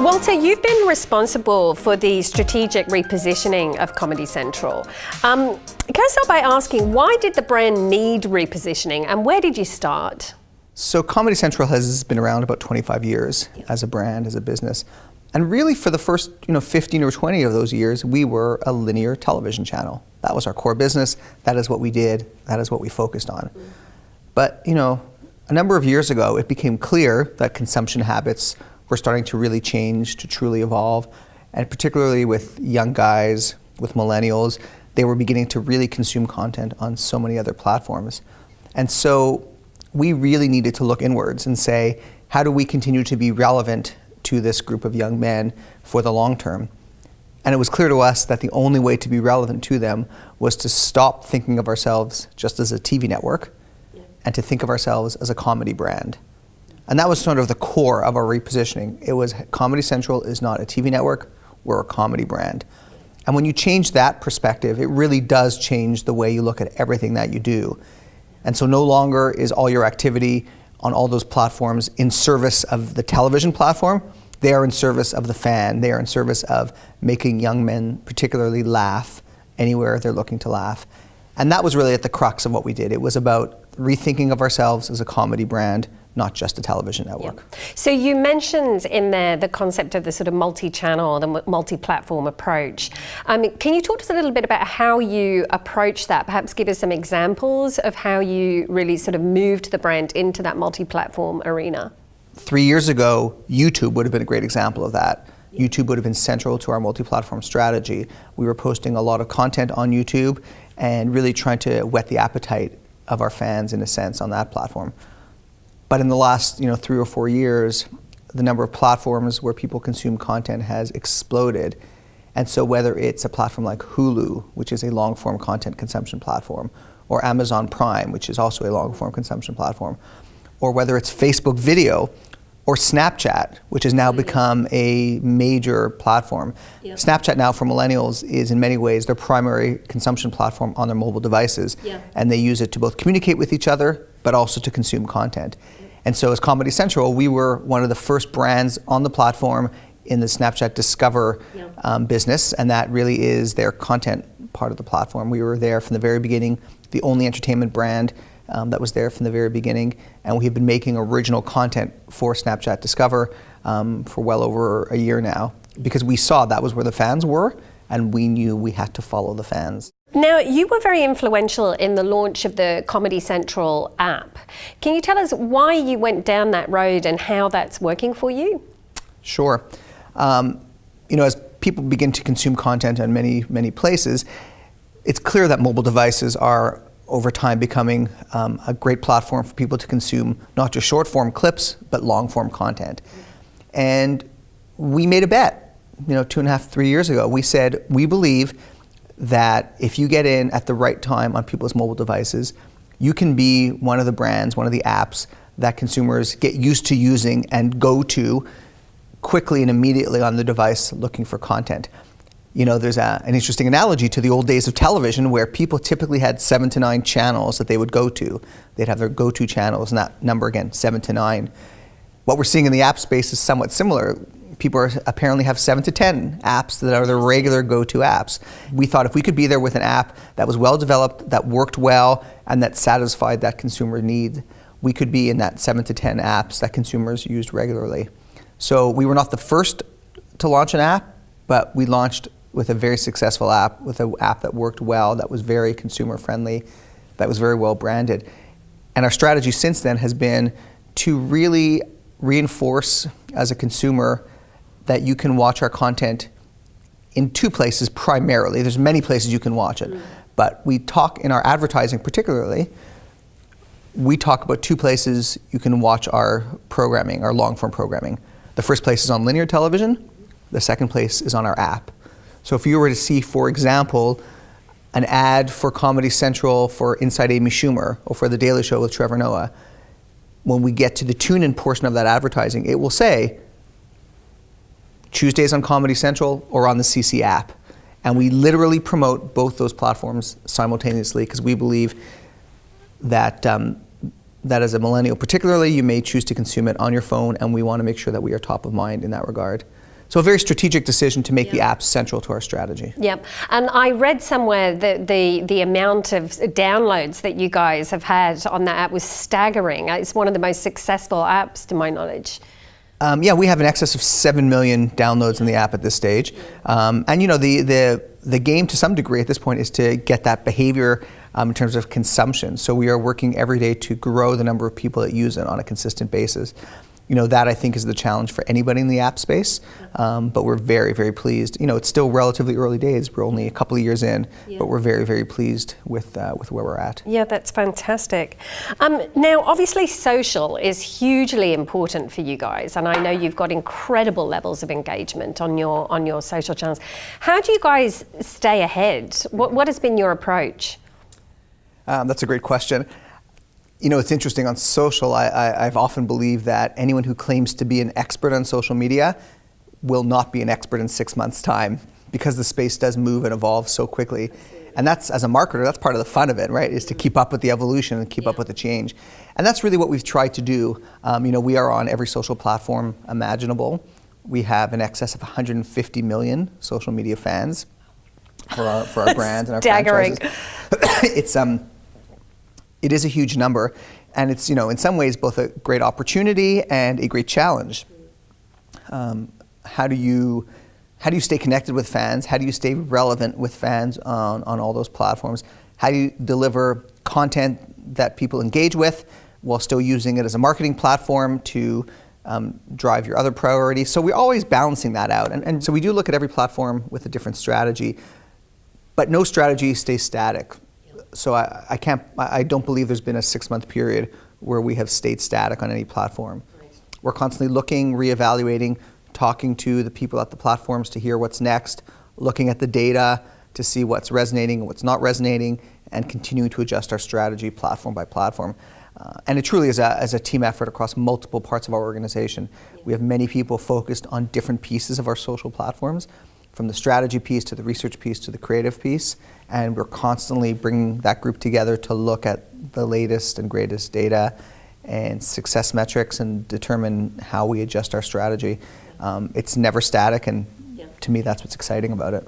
Walter, you've been responsible for the strategic repositioning of Comedy Central. Can I start by asking, why did the brand need repositioning and where did you start? So Comedy Central has been around about 25 years as a brand, as a business. And really for the first 15 or 20 of those years, we were a linear television channel. That was our core business. That is what we did. That is what we focused on. But a number of years ago, it became clear that consumption habits were starting to really change, to truly evolve. And particularly with young guys, with millennials, they were beginning to really consume content on so many other platforms. And so we really needed to look inwards and say, how do we continue to be relevant to this group of young men for the long term? And it was clear to us that the only way to be relevant to them was to stop thinking of ourselves just as a TV network and to think of ourselves as a comedy brand. And that was sort of the core of our repositioning. It was Comedy Central is not a TV network, we're a comedy brand. And when you change that perspective, it really does change the way you look at everything that you do. And so no longer is all your activity on all those platforms in service of the television platform. They are in service of the fan. They are in service of making young men particularly laugh anywhere they're looking to laugh. And that was really at the crux of what we did. It was about rethinking of ourselves as a comedy brand, not just a television network. Yeah. So you mentioned in there the concept of the sort of multi-channel, the multi-platform approach. Can you talk to us a little bit about how you approach that? Perhaps give us some examples of how you really sort of moved the brand into that multi-platform arena. 3 years ago, YouTube would have been a great example of that. YouTube would have been central to our multi-platform strategy. We were posting a lot of content on YouTube and really trying to whet the appetite of our fans, in a sense, on that platform. But in the last 3 or 4 years, the number of platforms where people consume content has exploded. And so whether it's a platform like Hulu, which is a long-form content consumption platform, or Amazon Prime, which is also a long-form consumption platform, or whether it's Facebook video, or Snapchat, which has now become a major platform. Yep. Snapchat now for millennials is in many ways their primary consumption platform on their mobile devices. Yep. And they use it to both communicate with each other, but also to consume content. Yep. And so as Comedy Central, we were one of the first brands on the platform in the Snapchat Discover business, and that really is their content part of the platform. We were there from the very beginning, the only entertainment brand that was there from the very beginning, and we have been making original content for Snapchat Discover for well over a year now, because we saw that was where the fans were, and we knew we had to follow the fans. Now, you were very influential in the launch of the Comedy Central app. Can you tell us why you went down that road and how that's working for you? Sure. As people begin to consume content in many places, it's clear that mobile devices are over time becoming a great platform for people to consume not just short form clips, but long form content. And we made a bet, 2.5, 3 years ago. We said, we believe that if you get in at the right time on people's mobile devices, you can be one of the brands, one of the apps that consumers get used to using and go to quickly and immediately on the device looking for content. There's an interesting analogy to the old days of television where people typically had 7 to 9 channels that they would go to. They'd have their go-to channels, and that number again, 7 to 9. What we're seeing in the app space is somewhat similar. People apparently have 7 to 10 apps that are their regular go-to apps. We thought if we could be there with an app that was well developed, that worked well, and that satisfied that consumer need, we could be in that 7 to 10 apps that consumers used regularly. So we were not the first to launch an app, but we launched with a very successful app, with an app that worked well, that was very consumer friendly, that was very well branded. And our strategy since then has been to really reinforce as a consumer that you can watch our content in 2 places primarily. There's many places you can watch it, but we talk in our advertising particularly, we talk about 2 places you can watch our programming, our long form programming. The first place is on linear television, the second place is on our app. So if you were to see, for example, an ad for Comedy Central for Inside Amy Schumer or for The Daily Show with Trevor Noah, when we get to the tune-in portion of that advertising, it will say, Tuesdays on Comedy Central or on the CC app. And we literally promote both those platforms simultaneously because we believe that that as a millennial particularly, you may choose to consume it on your phone, and we want to make sure that we are top of mind in that regard. So a very strategic decision to make the app central to our strategy. Yep. And I read somewhere that the amount of downloads that you guys have had on that app was staggering. It's one of the most successful apps, to my knowledge. Yeah, we have in excess of 7 million downloads in the app at this stage. And you know, the game to some degree at this point is to get that behavior in terms of consumption. So we are working every day to grow the number of people that use it on a consistent basis. You know, that I think is the challenge for anybody in the app space, but we're very, very pleased. You know, it's still relatively early days. We're only a couple of years in, but we're very, very pleased with where we're at. Yeah, that's fantastic. Now, obviously, social is hugely important for you guys, and I know you've got incredible levels of engagement on your social channels. How do you guys stay ahead? What has been your approach? That's a great question. You know, it's interesting on social, I've often believed that anyone who claims to be an expert on social media will not be an expert in 6 months' time, because the space does move and evolve so quickly. And that's, as a marketer, that's part of the fun of it, right? Is to keep up with the evolution and keep up with the change. And that's really what we've tried to do. You know, we are on every social platform imaginable. We have in excess of 150 million social media fans for our brand and our franchises. It is a huge number, and it's, you know, in some ways both a great opportunity and a great challenge. How do you stay connected with fans? How do you stay relevant with fans on all those platforms? How do you deliver content that people engage with while still using it as a marketing platform to drive your other priorities? So we're always balancing that out, and so we do look at every platform with a different strategy, but no strategy stays static. So I don't believe there's been a 6-month period where we have stayed static on any platform. We're constantly looking, reevaluating, talking to the people at the platforms to hear what's next, looking at the data to see what's resonating and what's not resonating, and continuing to adjust our strategy platform by platform. And it truly is a team effort across multiple parts of our organization. We have many people focused on different pieces of our social platforms, from the strategy piece to the research piece to the creative piece, and we're constantly bringing that group together to look at the latest and greatest data and success metrics and determine how we adjust our strategy. It's never static, and to me that's what's exciting about it.